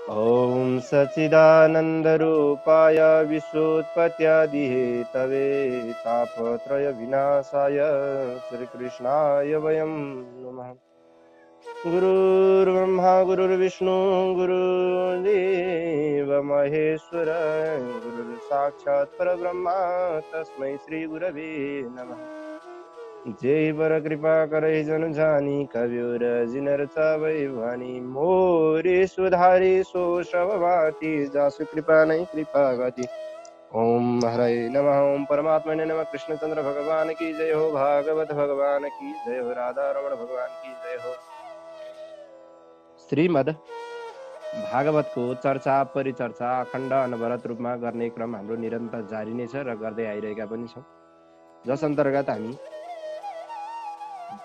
ॐ सच्चिदानन्दरूपाय विश्वोत्पत्त्यादिहेतवे तापत्रयविनाशाय श्रीकृष्णाय वयं नमः। गुरुर्ब्रह्मा गुरुर्विष्णु गुरुर्देव महेश्वर गुरुर्साक्षात् परब्रह्म तस्मै श्रीगुरवे नमः। जय बर कृपा करे जन जानी कविवर जिनर चावै वाणी मोरे सुधारी सो शववाती जासु कृपा नहीं कृपा गति। ओम हरे नमः। ओम परमात्मने नमः। कृष्णचंद्र भगवान की जय हो। भागवत भगवान की जय हो। राधा रमण भगवान की जय हो। श्रीमद् भागवतको चर्चा परिचर्चा अखण्ड अनवरत रूपमा गर्ने क्रम हाम्रो निरन्तर जारी नै छ र गर्दै आइरहेका पनि छौँ, जस अन्तर्गत हामी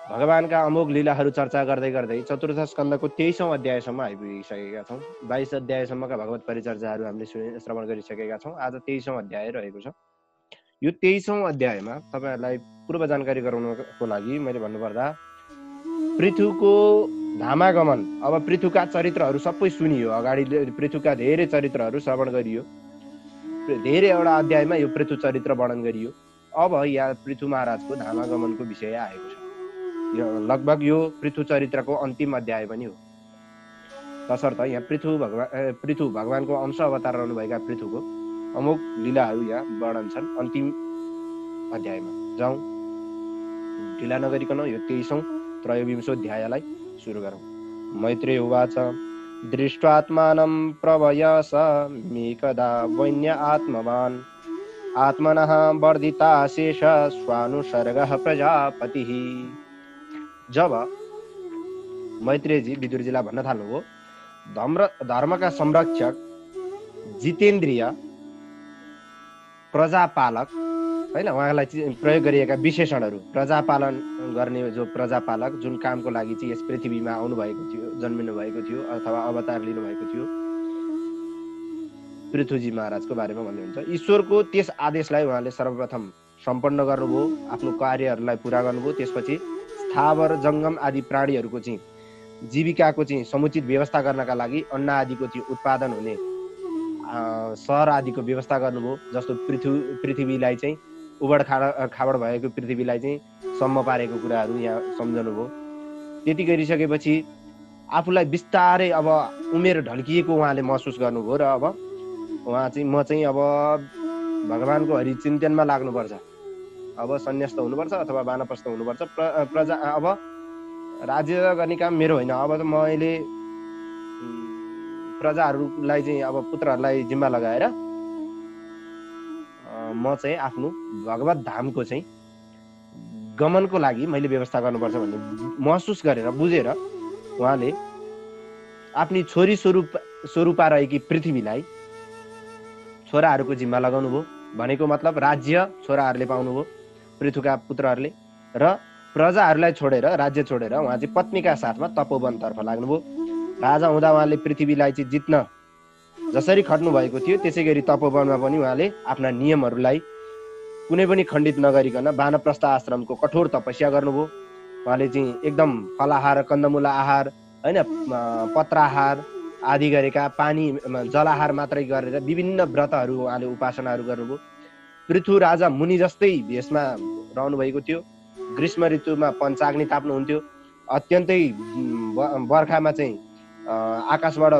भगवानका अमोघ लीलाहरू चर्चा गर्दै गर्दै चतुर्थ स्कन्धको 23औं अध्यायसम्म आइपुगिसकेका छौँ। 22 अध्यायसम्मका भगवत परिचर्चाहरू हामीले श्रवण गरिसकेका छौँ। आज 23औं अध्याय रहेको छ। यो 23औं अध्यायमा तपाईहरुलाई पूर्व जानकारी गराउनको लागि मैले भन्नुपर्दा पृथुको धामागमन, अब पृथुका चरित्रहरू सबै सुनियो। अगाडि पृथुका धेरै चरित्रहरू श्रवण गरियो। धेरैवटा अध्यायमा यो पृथु चरित्र वर्णन गरियो। अब यहाँ पृथु महाराजको धामागमनको विषय आएको छ। लगभग यो पृथु चरित्रको अन्तिम अध्याय पनि हो। तसर्थ यहाँ पृथु भगवानको अंश अवतार रहनुभएका पृथुको अमोघ लीलाहरू यहाँ वर्णन छन् अन्तिम अध्यायमा। जाउँ ढिला नगरिकन यो 23औं त्रयोविंशोऽध्यायलाई सुरु गरौँ। मैत्रेय उवाच दृष्ट्वात्मानं प्रभयस मेकदा वैन्य आत्मवान् आत्मनः वर्धिताशेष स्वानुसर्गः प्रजापतिः। जब मैत्रेयजी विदुरजीलाई भन्न थाल्नुभयो, धर्मका संरक्षक जितेन्द्रिय प्रजापालक हैन, उहाँलाई प्रयोग गरिएका विशेषणहरू, प्रजापालन गर्ने जो प्रजापालक जुन कामको लागि चाहिँ यस पृथ्वीमा आउनु भएको थियो, जन्मिनु भएको थियो अथवा अवतार लिनु भएको थियो, पृथुजी महाराजको बारेमा भन्नुहुन्छ। ईश्वरको त्यस आदेशलाई उहाँले सर्वप्रथम सम्पन्न गर्नुभयो, आफ्नो कार्यहरूलाई पूरा गर्नुभयो। त्यसपछि स्थावर जङ्गम आदि प्राणीहरूको चाहिँ जीविकाको चाहिँ समुचित व्यवस्था गर्नका लागि अन्न आदिको चाहिँ उत्पादन हुने सहर आदिको व्यवस्था गर्नुभयो। जस्तो पृथ्वीलाई चाहिँ उबड खाबड भएको पृथ्वीलाई चाहिँ सम्म पारेको कुराहरू यहाँ सम्झनुभयो। त्यति गरिसकेपछि आफूलाई बिस्तारै अब उमेर ढल्किएको उहाँले महसुस गर्नुभयो र अब उहाँ चाहिँ म चाहिँ अब भगवानको हरिचिन्तनमा लाग्नुपर्छ, अब सन्न्यास्त हुनुपर्छ अथवा वानप्रस्थ हुनुपर्छ। प्रजा अब राज्य गर्ने काम मेरो होइन, अब त मैले प्रजाहरूलाई चाहिँ अब पुत्रहरूलाई जिम्मा लगाएर म चाहिँ आफ्नो भगवत धामको चाहिँ गमनको लागि मैले व्यवस्था गर्नुपर्छ भन्ने महसुस गरेर बुझेर उहाँले आफ्नी छोरी स्वरूपा रहेकी पृथ्वीलाई छोराहरूको जिम्मा लगाउनु भयो। भनेको मतलब राज्य छोराहरूले पाउनुभयो पृथुका पुत्रहरूले, र प्रजाहरूलाई छोडेर राज्य छोडेर उहाँ चाहिँ पत्नीका साथमा तपोवनतर्फ लाग्नुभयो। राजा हुँदा उहाँले पृथ्वीलाई चाहिँ जित्न जसरी खट्नु भएको थियो त्यसै गरी तपोवनमा पनि उहाँले आफ्ना नियमहरूलाई कुनै पनि खण्डित नगरिकन वानप्रस्थ आश्रमको कठोर तपस्या गर्नुभयो। उहाँले चाहिँ एकदम फलाहार, कन्दमूल आहार हैन, पत्राहार आदि गरेका, पानी जलाहार मात्रै गरेर विभिन्न व्रतहरू उहाँले उपासनाहरू गर्नुभयो। पृथु राजा मुनि जस्तै भेषमा रहनु भएको थियो। ग्रीष्म ऋतुमा पञ्चाग्नि ताप्नुहुन्थ्यो। अत्यन्तै बर्खामा चाहिँ आकाशबाट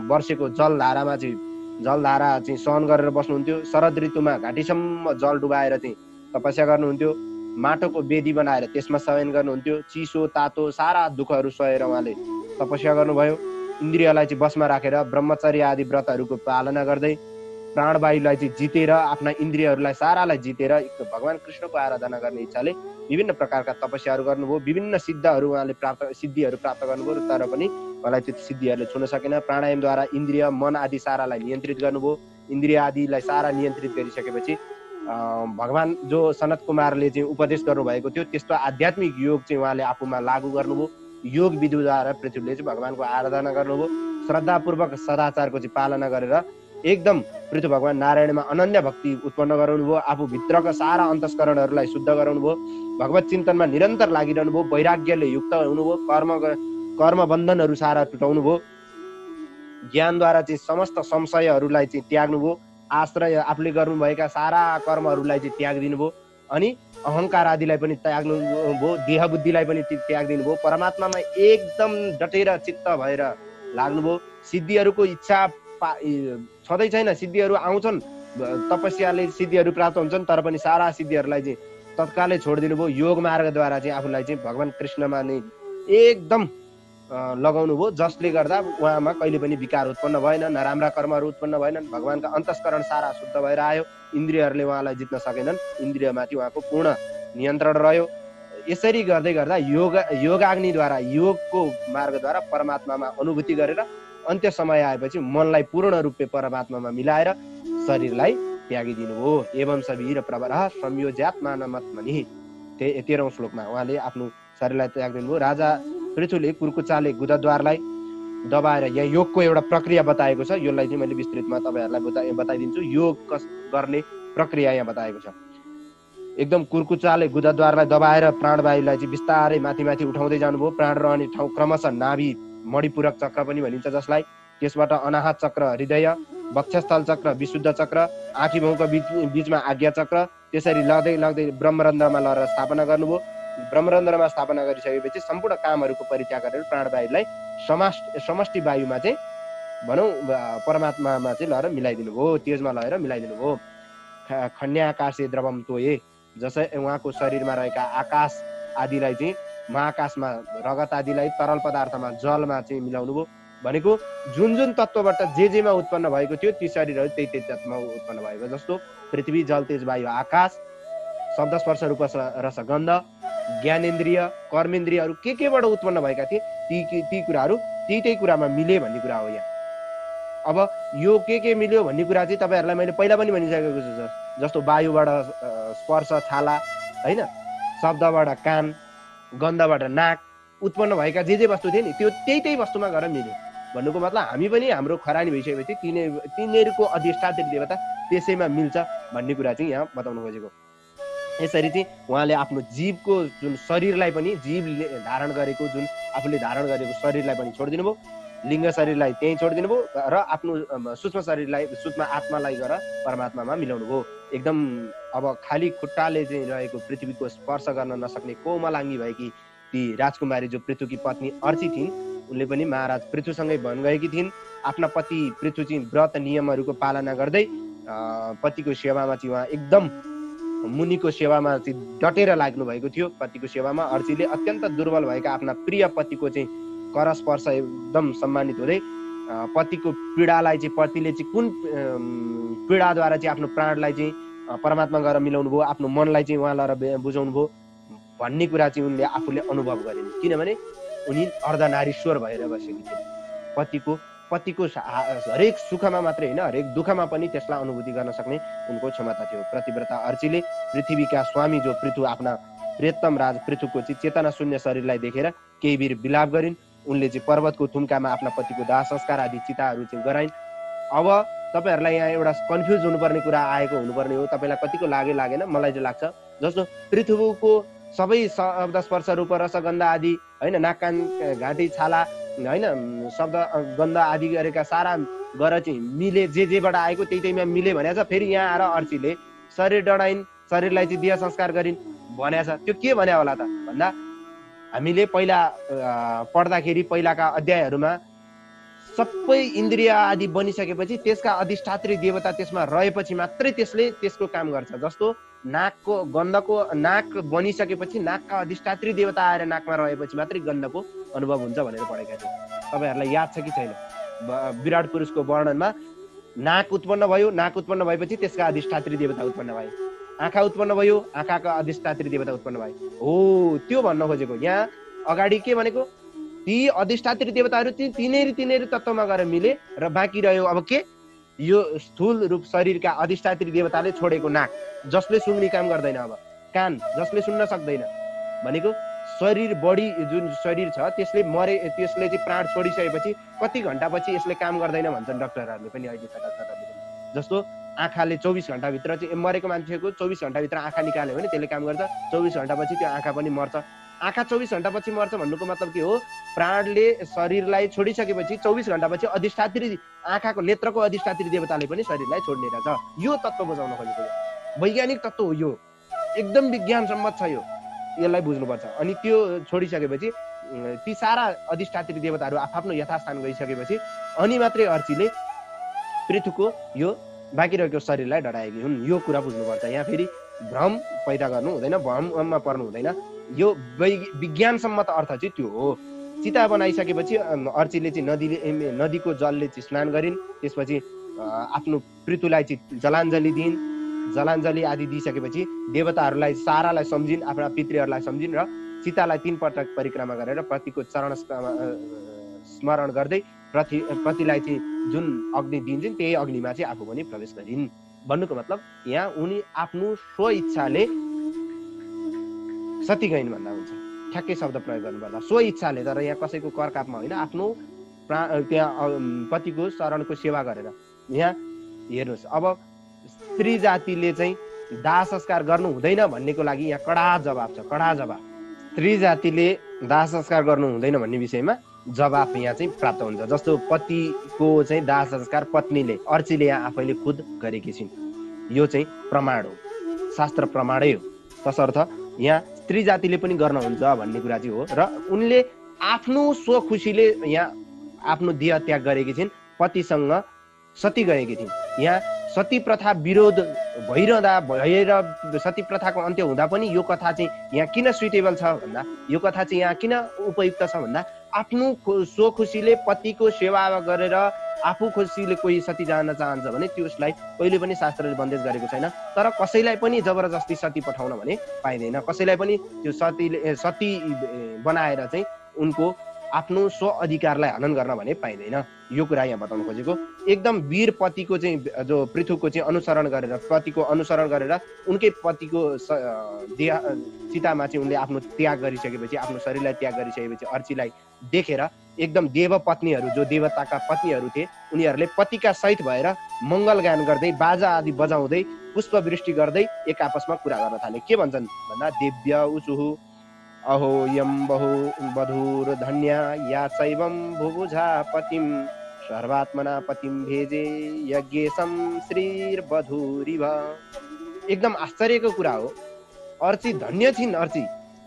वर्षेको जलधारा चाहिँ सहन गरेर बस्नुहुन्थ्यो। शरद ऋतुमा घाँटीसम्म जल डुबाएर चाहिँ तपस्या गर्नुहुन्थ्यो। माटोको वेदी बनाएर त्यसमा शयन गर्नुहुन्थ्यो। चिसो तातो सारा दुःखहरू सहेर उहाँले तपस्या गर्नुभयो। इन्द्रियलाई चाहिँ बसमा राखेर ब्रह्मचर्य आदि व्रतहरूको पालना गर्दै प्राणवायुलाई चाहिँ जितेर, आफ्ना इन्द्रियहरूलाई सारालाई जितेर भगवान कृष्णको आराधना गर्ने इच्छाले विभिन्न प्रकारका तपस्याहरू गर्नुभयो। विभिन्न सिद्धिहरू उहाँले प्राप्त गर्नुभयो, तर पनि उहाँलाई त्यो सिद्धिहरूले छुन सकेन। प्राणायामद्वारा इन्द्रिय मन आदि सारालाई नियन्त्रित गर्नुभयो। इन्द्रिय आदिलाई सारा नियन्त्रित गरिसकेपछि भगवान जो सनत कुमारले चाहिँ उपदेश गर्नुभएको थियो त्यस्तो आध्यात्मिक योग चाहिँ उहाँले आफूमा लागू गर्नुभयो। योग विधिद्वारा पृथ्वीले चाहिँ भगवानको आराधना गर्नुभयो। श्रद्धापूर्वक सदाचारको चाहिँ पालना गरेर एकदम पृथु भगवान नारायणमा अनन्य भक्ति उत्पन्न गराउनुभयो। आफू भित्रका सारा अन्तस्करणहरूलाई शुद्ध गराउनुभयो। भगवत चिन्तनमा निरन्तर लागिरहनु भयो। वैराग्यले युक्त हुनुभयो। कर्म बन्धनहरू सारा टुटाउनु भयो। ज्ञानद्वारा चाहिँ समस्त संशयहरूलाई चाहिँ त्याग्नुभयो, आश्रय आफूले गर्नुभएका सारा कर्महरूलाई चाहिँ त्याग दिनुभयो, अनि अहङ्कार आदिलाई पनि त्याग्नुभयो, देह बुद्धिलाई पनि त्याग दिनुभयो, परमात्मामा एकदम डटेर चित्त भएर लाग्नुभयो। सिद्धिहरूको इच्छा छँदै छैन, सिद्धिहरू आउँछन्, तपस्याले सिद्धिहरू प्राप्त हुन्छन्, तर पनि सारा सिद्धिहरूलाई चाहिँ तत्कालै छोडिदिनु भयो। योग मार्गद्वारा चाहिँ आफूलाई चाहिँ भगवान कृष्णमा नै एकदम लगाउनु भयो, जसले गर्दा उहाँमा कहिले पनि विकार उत्पन्न भएन, नराम्रा कर्महरू उत्पन्न भएनन्, भगवानका अन्तस्करण सारा शुद्ध भएर आयो, इन्द्रियहरूले उहाँलाई जित्न सकेनन्, इन्द्रियमाथि उहाँको पूर्ण नियन्त्रण रह्यो। यसरी गर्दै गर्दा योगाग्निद्वारा, योगको मार्गद्वारा परमात्मामा अनुभूति गरेर अन्त्य समय आएपछि मनलाई पूर्ण रूपले परमात्मामा मिलाएर शरीरलाई त्यागिदिनु हो। एवं शरीर प्रवरः संयोज्यात्मानमात्मनि, 13औं श्लोकमा उहाँले आफ्नो शरीरलाई त्यागिदिनु हो। राजा पृथुले कुर्कुचाले गुदद्वारलाई दबाएर यहाँ योगको एउटा प्रक्रिया बताएको छ, यसलाई चाहिँ मैले विस्तृतमा तपाईँहरूलाई बताइदिन्छु। योग गर्ने प्रक्रिया यहाँ बताएको छ। एकदम कुर्कुचाले गुदद्वारलाई दबाएर प्राणवायुलाई चाहिँ बिस्तारै माथि माथि उठाउँदै जानुभयो। प्राण रहने ठाउँ क्रमशः नाभि मणिपूरक चक्र पनि भनिन्छ जसलाई, त्यसबाट अनाहत चक्र हृदय, वक्षस्थल चक्र विशुद्ध चक्र, आँखी भाउको बीचमा आज्ञा चक्र, त्यसरी लग्दै लग्दै ब्रह्मरन्ध्रमा लगेर स्थापना गर्नुभयो। ब्रह्मरन्ध्रमा स्थापना गरिसकेपछि सम्पूर्ण कामहरूको परित्याग गरेर प्राणवायुलाई समष्टि वायुमा चाहिँ भनौँ परमात्मामा चाहिँ लगेर मिलाइदिनु भयो, तेजमा लगेर मिलाइदिनु भयो। खन्याकाशे द्रवम तोये, जसै उहाँको शरीरमा रहेका आकाश आदिलाई चाहिँ महाकाशमा, रगत आदिलाई तरल पदार्थमा, जलमा चाहिँ मिलाउनु भयो। भनेको जुन जुन तत्त्वबाट जेमा उत्पन्न भएको थियो ती शरीरहरू त्यही तत्त्वमा उत्पन्न भएको, जस्तो पृथ्वी, जल, तेज, वायु, आकाश, शब्द, स्पर्श, रूप, रस, गन्ध, ज्ञानेन्द्रिय, कर्मेन्द्रियहरू केबाट उत्पन्न भएका थिए ती कुराहरू त्यही कुरामा मिले भन्ने कुरा हो यहाँ। अब यो के मिल्यो भन्ने कुरा चाहिँ तपाईँहरूलाई मैले पहिला पनि भनिसकेको छु, जस्तो वायुबाट स्पर्श छाला होइन, शब्दबाट कान, गन्धबाट नाक उत्पन्न भएका जे वस्तु थिए नि त्यो त्यही वस्तुमा गएर मिल्यो भन्नुको मतलब हामी पनि हाम्रो खरानी भइसकेपछि तिनीहरूको अधिष्ठात्री देवता त्यसैमा मिल्छ भन्ने कुरा चाहिँ यहाँ बताउनु खोजेको। यसरी चाहिँ उहाँले आफ्नो जीवको जुन शरीरलाई पनि, जीवले धारण गरेको जुन आफूले धारण गरेको शरीरलाई पनि छोडिदिनु भयो, लिङ्ग शरीरलाई त्यहीँ छोडिदिनु भयो र आफ्नो सूक्ष्म शरीरलाई, सूक्ष्म आत्मालाई गएर परमात्मामा मिलाउनु भयो। एकदम अब खाली खुट्टाले चाहिँ रहेको पृथ्वीको स्पर्श गर्न नसक्ने कोमलाङ्गी भएकी ती राजकुमारी जो पृथुकी पत्नी अर्ची थिइन्, उनले पनि महाराज पृथुसँगै वन गएकी थिइन्। आफ्ना पति पृथु चाहिँ व्रत नियमहरूको पालना गर्दै पतिको सेवामा चाहिँ उहाँ एकदम मुनिको सेवामा चाहिँ डटेर लाग्नु भएको थियो। पतिको सेवामा अर्चीले अत्यन्त दुर्बल भएका आफ्ना प्रिय पतिको चाहिँ करस्पर्श एकदम सम्मानित हुँदै पतिको पीडालाई चाहिँ, पतिले चाहिँ कुन पीडाद्वारा चाहिँ आफ्नो प्राणलाई चाहिँ परमात्मा गएर मिलाउनु भयो, आफ्नो मनलाई चाहिँ उहाँलाई बुझाउनु भयो भन्ने कुरा चाहिँ उनले आफूले अनुभव गरिन्। किनभने उनी अर्धनारीश्वर भएर बसेकी थिइन्। पतिको हरेक सुखमा मात्रै होइन, हरेक दुःखमा पनि त्यसलाई अनुभूति गर्न सक्ने उनको क्षमता थियो। प्रतिव्रता अर्चीले पृथ्वीका स्वामी जो पृथु, आफ्ना प्रियतम राज पृथुको चाहिँ चेतना शून्य शरीरलाई देखेर केही बेर विलाप गरिन्। उनले चाहिँ पर्वतको थुम्कामा आफ्ना पतिको दाह संस्कार आदि चिताहरू चाहिँ गराइन्। अब तपाईँहरूलाई यहाँ एउटा कन्फ्युज हुनुपर्ने कुरा आएको हुनुपर्ने हो। तपाईँलाई कतिको लागेन, मलाई चाहिँ लाग्छ जस्तो पृथ्वीको सबै शब्द, स्पर्श, रूप, रस, गन्ध आदि होइन, नाक, कान, घाँटी, छाला होइन, शब्द, गन्ध आदि गरेका सारा गर चाहिँ मिले, जेबाट आएको त्यहीमा मिले भनेको छ। फेरि यहाँ आएर अर्चीले शरीर डढाइन्, शरीरलाई चाहिँ देह संस्कार गरिन् भनेको छ। त्यो के भन्या होला त भन्दा, हामीले पहिला पढ्दाखेरि पहिलाका अध्यायहरूमा सबै इन्द्रिय आदि बनिसकेपछि त्यसका अधिष्ठात्री देवता त्यसमा रहेपछि मात्रै त्यसको काम गर्छ। जस्तो नाकको गन्धको, नाक बनिसकेपछि नाकका अधिष्ठात्री देवता आएर नाकमा रहेपछि मात्रै गन्धको अनुभव हुन्छ भनेर पढेका थिए। तपाईँहरूलाई याद छ कि छैन? विराट पुरुषको वर्णनमा नाक उत्पन्न भयो, नाक उत्पन्न भएपछि त्यसका अधिष्ठात्री देवता उत्पन्न भए, आँखा उत्पन्न भयो, आँखाका अधिष्ठात्री देवता उत्पन्न भए हो। त्यो भन्न खोजेको यहाँ अगाडि के भनेको, ती अधिष्ठात्री देवताहरू तिनीहरू तत्त्वमा गएर मिले र बाँकी रह्यो अब के, यो स्थूल रूप शरीरका अधिष्ठात्री देवताले छोडेको नाक, जसले सुन्ने काम गर्दैन, अब कान, जसले सुन्न सक्दैन, भनेको शरीर, बडी जुन शरीर छ त्यसले चाहिँ प्राण छोडिसकेपछि कति घन्टापछि यसले काम गर्दैन भन्छन् डाक्टरहरूले पनि। अहिले डाक्टरहरूले पनि जस्तो आँखाले 24 घन्टाभित्र चाहिँ मरेको मान्छेको 24 घन्टाभित्र आँखा निकाल्यो भने त्यसले काम गर्छ, 24 घन्टापछि त्यो आँखा पनि मर्छ। आँखा 24 घण्टापछि मर्छ भन्नुको मतलब के हो? प्राणले शरीरलाई छोडिसकेपछि 24 घण्टापछि अधिष्ठात्री आँखाको नेत्रको अधिष्ठात्री देवताले पनि शरीरलाई छोड्ने रहेछ। यो तत्त्व बुझाउन खोजेको वैज्ञानिक तत्त्व हो यो, एकदम विज्ञान सम्मत छ यो, यसलाई बुझ्नुपर्छ। अनि त्यो छोडिसकेपछि ती सारा अधिष्ठात्री देवताहरू आफ्नो यथास्थान गइसकेपछि अनि मात्रै अर्चीले पृथुको यो बाँकी रहेको शरीरलाई डढाएकी हुन्। यो कुरा बुझ्नुपर्छ। यहाँ फेरि भ्रम पैदा गर्नु हुँदैन, भ्रममा पर्नु हुँदैन। यो विज्ञान सम्मत अर्थ चाहिँ त्यो हो। चिता बनाइसकेपछि अर्चीले चाहिँ नदीको जलले चाहिँ स्नान गरिन्, त्यसपछि आफ्नो पृथुलाई चाहिँ जलाञ्जली दिइन्। जलाञ्जली आदि दिइसकेपछि देवताहरूलाई सारालाई सम्झिन्, आफ्ना पितृहरूलाई सम्झिन् र चितालाई 3 पटक परिक्रमा गरेर पतिको चरण स्मरण गर्दै पतिलाई चाहिँ जुन अग्नि दिन्छन् त्यही अग्निमा चाहिँ आफू पनि प्रवेश गरिन्। भन्नुको मतलब यहाँ उनी आफ्नो स्वइच्छाले सती गइन् भन्दा हुन्छ। ठ्याक्कै शब्द प्रयोग गर्नुपर्दा स्वइच्छाले, तर यहाँ कसैको करकापमा होइन, आफ्नो त्यहाँ पतिको शरणको सेवा गरेर। यहाँ हेर्नुहोस्, अब स्त्री जातिले चाहिँ दाह संस्कार गर्नु हुँदैन भन्नेको लागि यहाँ कडा जवाब छ, कडा जवाब। स्त्री जातिले दाह संस्कार गर्नु हुँदैन भन्ने विषयमा जवाब यहाँ चाहिँ प्राप्त हुन्छ। जस्तो पतिको चाहिँ दाह संस्कार पत्नीले अर्चीले यहाँ आफैले खुद गरेकी छिन्, यो चाहिँ प्रमाण हो, शास्त्र प्रमाणै हो। तसर्थ यहाँ स्त्री जातिले पनि गर्नुहुन्छ भन्ने कुरा चाहिँ हो। र उनले आफ्नो स्वखुसीले यहाँ आफ्नो देह त्याग गरेकी छिन्, पतिसँग सती गएकी थिइन्। यहाँ सती प्रथा विरोध भएर सती प्रथाको अन्त्य हुँदा पनि यो कथा चाहिँ यहाँ किन सुइटेबल छ भन्दा, यो कथा चाहिँ यहाँ किन उपयुक्त छ भन्दा, आफ्नो स्वखुसीले पतिको सेवा गरेर आफू खुसीले कोही सती जान चाहन्छ भने त्यसलाई कहिले पनि शास्त्रले बन्देज गरेको छैन। तर कसैलाई पनि जबरजस्ती सती पठाउन भने पाइँदैन। कसैलाई पनि त्यो सती बनाएर चाहिँ उनको आफ्नो स्व अधिकारलाई हनन गर्न भने पाइँदैन। यो कुरा यहाँ बताउन खोजेको। एकदम वीर पतिको चाहिँ जो पृथुको चाहिँ अनुसरण गरेर, पतिको अनुसरण गरेर उनकै पतिको चितामा चाहिँ उनले आफ्नो त्याग गरिसकेपछि, आफ्नो शरीरलाई त्याग गरिसकेपछि अर्चीलाई देखेर एकदम देव पत्नीहरू, जो देवताका पत्नीहरू थिए, उनीहरूले पतिका सहित भएर मङ्गल गान गर्दै बाजा आदि बजाउँदै पुष्पवृष्टि गर्दै एक आपसमा कुरा गर्न थाले। के भन्छन् भन्दा, देव्य उचुहु अहो यम बहु बधुर धन्या या चैवम भुभुजा पतिम सर्वात्मना पतिम भेजे यज्ञेशम श्रीर बधुरिव। एकदम आश्चर्यको कुरा हो। अर्ची धन्य छिन्, अर्ची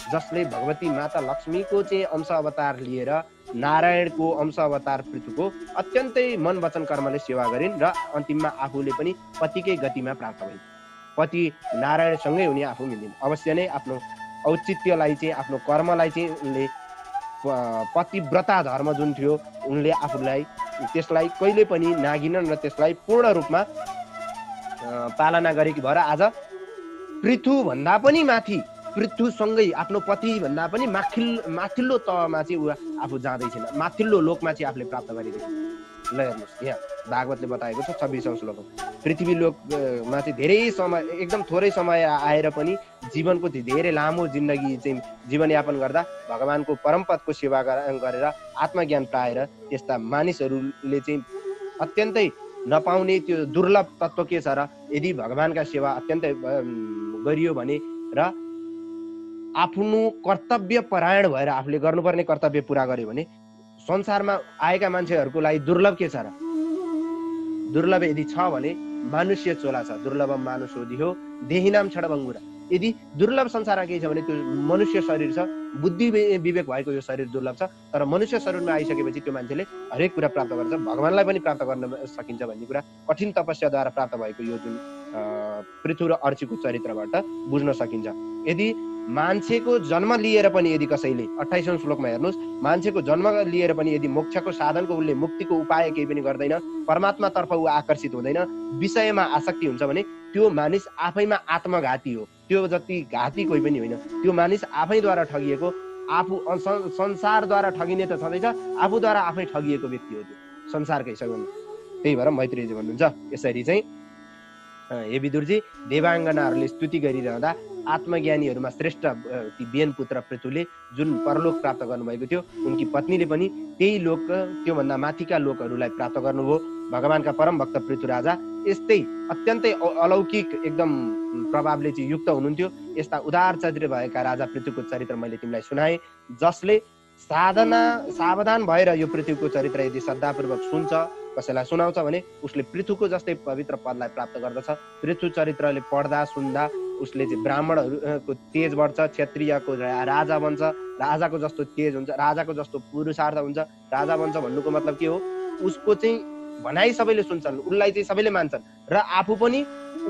जसले भगवती माता लक्ष्मीको चाहिँ अंश अवतार लिएर नारायणको अंश अवतार पृथुको अत्यन्तै मन वचन कर्मले सेवा गरिन् र अन्तिममा आफूले पनि पतिकै गतिमा प्राप्त भइन्। पति नारायणसँगै उनी आफू मिलिन्। अवश्य नै आफ्नो औचित्यलाई चाहिँ, आफ्नो कर्मलाई चाहिँ उनले पतिव्रता धर्म जुन थियो उनले आफूलाई त्यसलाई कहिले पनि नागिनन् र त्यसलाई पूर्ण रूपमा पालना गरेकी भएर आज पृथु भन्दा पनि माथि, पृथुसँगै आफ्नो पति भन्दा पनि माथिल्लो तहमा चाहिँ ऊ आफू जाँदैछन्, माथिल्लो लोकमा चाहिँ आफूले प्राप्त गरेको छ। ल हेर्नुहोस्, यहाँ भागवतले बताएको छ 26औं श्लोक। पृथ्वी लोकमा चाहिँ धेरै समय, एकदम थोरै समय आएर पनि जीवनको धेरै लामो जिन्दगी चाहिँ जीवनयापन गर्दा भगवानको परमपदको सेवा गरेर आत्मज्ञान पाएर त्यस्ता मानिसहरूले चाहिँ अत्यन्तै नपाउने त्यो दुर्लभ तत्त्व के छ र, यदि भगवानका सेवा अत्यन्तै गरियो भने र आफ्नो कर्तव्य परायण भएर आफूले गर्नुपर्ने कर्तव्य पुरा गर्यो भने संसारमा आएका मान्छेहरूको लागि दुर्लभ के छ र? दुर्लभ यदि छ भने मानुष्य चोला छ। दुर्लभम मानुषोधि हो देहिनाम छडभङ्गुरा। यदि दुर्लभ संसारमा केही छ भने त्यो मनुष्य शरीर छ। बुद्धि विवेक भएको यो शरीर दुर्लभ छ, तर मनुष्य शरीरमा आइसकेपछि त्यो मान्छेले हरेक कुरा प्राप्त गर्छ, भगवानलाई पनि प्राप्त गर्न सकिन्छ भन्ने कुरा कठिन तपस्याद्वारा प्राप्त भएको यो जुन पृथु र अर्चीको चरित्रबाट बुझ्न सकिन्छ। यदि मान्छेको जन्म लिएर पनि यदि कसैले 28औं श्लोकमा हेर्नुहोस्, मान्छेको जन्म लिएर पनि यदि मोक्षको साधनको उसले मुक्तिको उपाय केही पनि गर्दैन, परमात्मातर्फ ऊ आकर्षित हुँदैन, विषयमा आसक्ति हुन्छ भने त्यो मानिस आफैमा आत्मघाती हो। त्यो जति घाती कोही पनि होइन। त्यो मानिस आफैद्वारा ठगिएको, आफू संसारद्वारा ठगिने त छँदैछ, आफूद्वारा आफै ठगिएको व्यक्ति हो त्यो संसारकै सबैभन्दा। त्यही भएर मैत्रेयजी भन्नुहुन्छ यसरी चाहिँ, हे विदुरजी, देवाङ्गनाहरूले स्तुति गरिरहँदा आत्मज्ञानीहरूमा श्रेष्ठ ती बेन पुत्र पृथुले जुन परलोक प्राप्त गर्नुभएको थियो, उनकी पत्नीले पनि त्यही लोक, त्योभन्दा माथिका लोकहरूलाई प्राप्त गर्नुभयो। भगवानका परम भक्त पृथु राजा यस्तै अत्यन्तै अलौकिक एकदम प्रभावले चाहिँ युक्त हुनुहुन्थ्यो। यस्ता उदार चरित्र भएका राजा पृथुको चरित्र मैले तिमीलाई सुनाएँ, जसले सावधान भएर यो पृथ्वीको चरित्र यदि श्रद्धापूर्वक सुन्छ, कसैलाई सुनाउँछ भने उसले पृथुको जस्तै पवित्र पदलाई प्राप्त गर्दछ। पृथु चरित्रले पढ्दा सुन्दा उसले चाहिँ ब्राह्मणहरूको तेज बढ्छ, क्षत्रियको राजा बन्छ, राजाको जस्तो तेज हुन्छ, राजाको जस्तो पुरुषार्थ हुन्छ। राजा बन्छ भन्नुको मतलब के हो? उसको चाहिँ भनाइ सबैले सुन्छन्, उसलाई चाहिँ सबैले मान्छन् र आफू पनि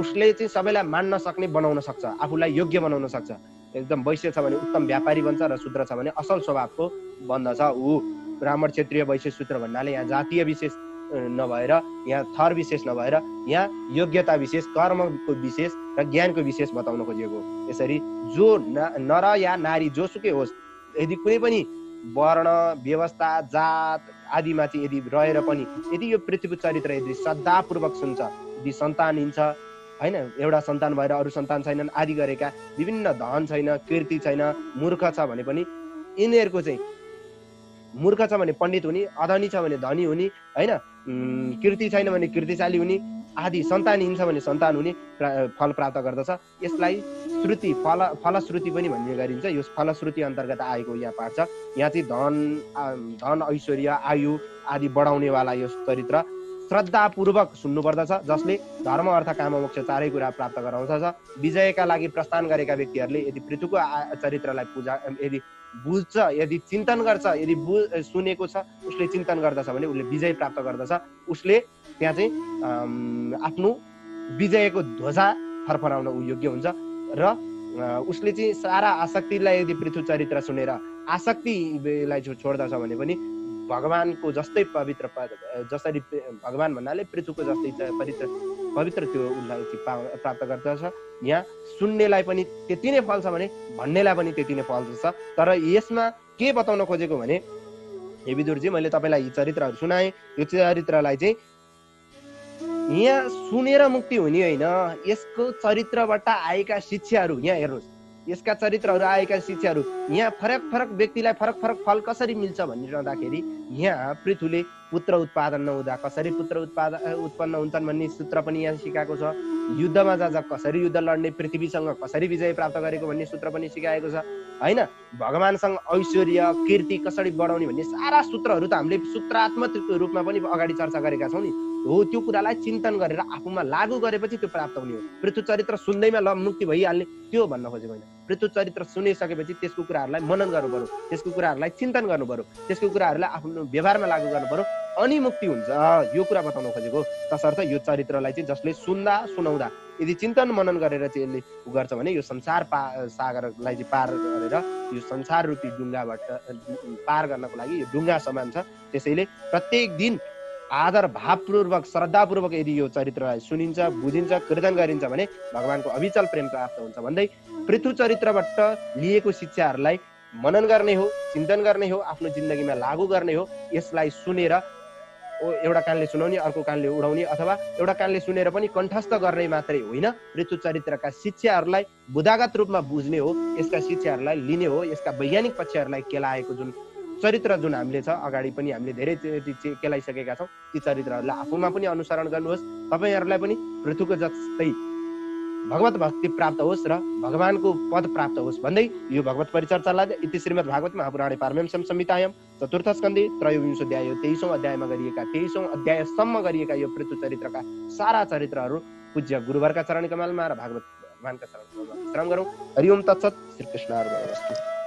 उसले चाहिँ सबैलाई मान्न सक्ने बनाउन सक्छ, आफूलाई योग्य बनाउन सक्छ। एकदम वैश्य छ भने उत्तम व्यापारी बन्छ र शूद्र छ भने असल स्वभावको बन्दछ। ऊ ब्राह्मण क्षत्रिय वैश्य शूद्र भन्नाले यहाँ जातीय विशेष नभएर, यहाँ थर विशेष नभएर, यहाँ योग्यता विशेष, कर्मको विशेष र ज्ञानको विशेष बताउन खोजिएको। यसरी जो नर या नारी जोसुकै होस्, यदि कुनै पनि वर्ण व्यवस्था जात आदिमा चाहिँ यदि रहेर पनि यदि यो पृथ्वीको चरित्र यदि श्रद्धापूर्वक सुन्छ, यदि सन्तान हिन्छ होइन, एउटा सन्तान भएर अरू सन्तान छैनन् आदि गरेका, विभिन्न धन छैन, कीर्ति छैन, मूर्ख छ भने पनि यिनीहरूको चाहिँ मूर्ख छ भने पण्डित हुने, अधनी छ भने धनी हुने होइन, कीर्ति छैन भने कीर्तिशाली हुने आदि, सन्तान हिन्छ भने सन्तान हुने फल प्राप्त गर्दछ। यसलाई श्रुति फलश्रुति पनि भन्ने गरिन्छ। यो फलश्रुति अन्तर्गत आएको यहाँ पाठ छ। यहाँ चाहिँ धन ऐश्वर्य आयु आदि बढाउनेवाला यो चरित्र श्रद्धापूर्वक सुन्नुपर्दछ, जसले धर्म अर्थ काम मोक्ष चारै कुरा प्राप्त गराउँदछ। विजयका लागि प्रस्थान गरेका व्यक्तिहरूले यदि पृथुको चरित्रलाई पूजा यदि बुझ्छ, यदि चिन्तन गर्छ, यदि सुनेको छ, उसले चिन्तन गर्दछ भने उसले विजय प्राप्त गर्दछ। उसले त्यहाँ चाहिँ आफ्नो विजयको ध्वजा फरफराउन ऊ योग्य हुन्छ र उसले चाहिँ सारा आसक्तिलाई यदि पृथु चरित्र सुनेर आसक्तिलाई छोड्दछ भने पनि भगवानको जस्तै पवित्र जसरी भगवान भन्नाले पृथुको जस्तै पवित्र त्यो उसलाई प्राप्त गर्दछ। यहाँ सुन्नेलाई पनि त्यति नै फल छ भने भन्नेलाई पनि त्यति नै फल छ। तर यसमा के बताउन खोजेको भने हे विदुरजी, मैले तपाईँलाई यी चरित्रहरू सुनाएँ, यो चरित्रलाई चाहिँ यहाँ सुनेर मुक्ति हुने होइन, यसको चरित्रबाट आएका शिक्षाहरू यहाँ हेर्नुहोस्, यसका चरित्रहरू आएका शिक्षाहरू यहाँ फरक फरक व्यक्तिलाई फरक फरक फल कसरी मिल्छ भनिरहँदाखेरि यहाँ पृथुले पुत्र उत्पादन नहुँदा कसरी पुत्र उत्पन्न हुन्छन् भन्ने सूत्र पनि यहाँ सिकाएको छ। युद्धमा जाँदा कसरी युद्ध लड्ने, पृथ्वीसँग कसरी विजय प्राप्त गरेको भन्ने सूत्र पनि सिकाएको छ होइन। भगवानसँग ऐश्वर्य कीर्ति कसरी बढाउने भन्ने सारा सूत्रहरू त हामीले सूत्रात्मक रूपमा पनि अगाडि चर्चा गरेका छौँ नि। हो, त्यो कुरालाई चिन्तन गरेर आफूमा लागू गरेपछि त्यो प्राप्त हुने हो। पृथु चरित्र सुन्दैमा मुक्ति भइहाल्ने त्यो भन्न खोजेको होइन। पृथु चरित्र सुनिसकेपछि त्यसको कुराहरूलाई मनन गर्नु पर्यो, त्यसको कुराहरूलाई चिन्तन गर्नु पर्यो, त्यसको कुराहरूलाई आफ्नो व्यवहारमा लागू गर्नु पर्यो, अनि मुक्ति हुन्छ, यो कुरा बताउन खोजेको। तसर्थ यो चरित्रलाई चाहिँ जसले सुनाउँदा यदि चिन्तन मनन गरेर चाहिँ यसले गर्छ भने यो संसार सागरलाई चाहिँ पार गरेर यो संसार रूपी डुङ्गाबाट पार गर्नको लागि यो डुङ्गा समान छ। त्यसैले प्रत्येक दिन आदर भावपूर्वक श्रद्धापूर्वक यदि यो चरित्रलाई सुनिन्छ, बुझिन्छ, कीर्तन गरिन्छ भने भगवानको अविचल प्रेम प्राप्त हुन्छ भन्दै पृथु चरित्रबाट लिएको शिक्षाहरूलाई मनन गर्ने हो, चिन्तन गर्ने हो, आफ्नो जिन्दगीमा लागू गर्ने हो। यसलाई सुनेर एउटा कानले सुनाउने, अर्को कानले उडाउने अथवा एउटा कानले सुनेर पनि कण्ठस्थ गर्ने मात्रै होइन, पृथु चरित्रका शिक्षाहरूलाई बुदागत रूपमा बुझ्ने हो, यसका शिक्षाहरूलाई लिने हो, यसका वैज्ञानिक पक्षहरूलाई केलाएको जुन चरित्र जुन हामीले छ अगाडि पनि हामीले धेरै केलाइसकेका छौँ, ती चरित्रहरूलाई आफूमा पनि अनुसरण गर्नुहोस्। तपाईँहरूलाई पनि पृथुको जस्तै भगवत भक्ति प्राप्त होस् र भगवानको पद प्राप्त होस् भन्दै यो भगवत परिचर्चालाई इति श्रीमद् भागवत महापुराणे पारमहंस्यां संहितायां चतुर्थ स्कन्धे त्रयोविंशोऽध्याय 23औं अध्यायमा गरिएका 23औं अध्यायसम्म गरिएका यो पृथु चरित्रका सारा चरित्रहरू पूज्य गुरुवरका चरण कमलमा र भागवत भगवानका चरण कमलमा विश्राम गरौँ। हरि ओम तत्सत्। श्री कृष्ण अर्पणमस्तु।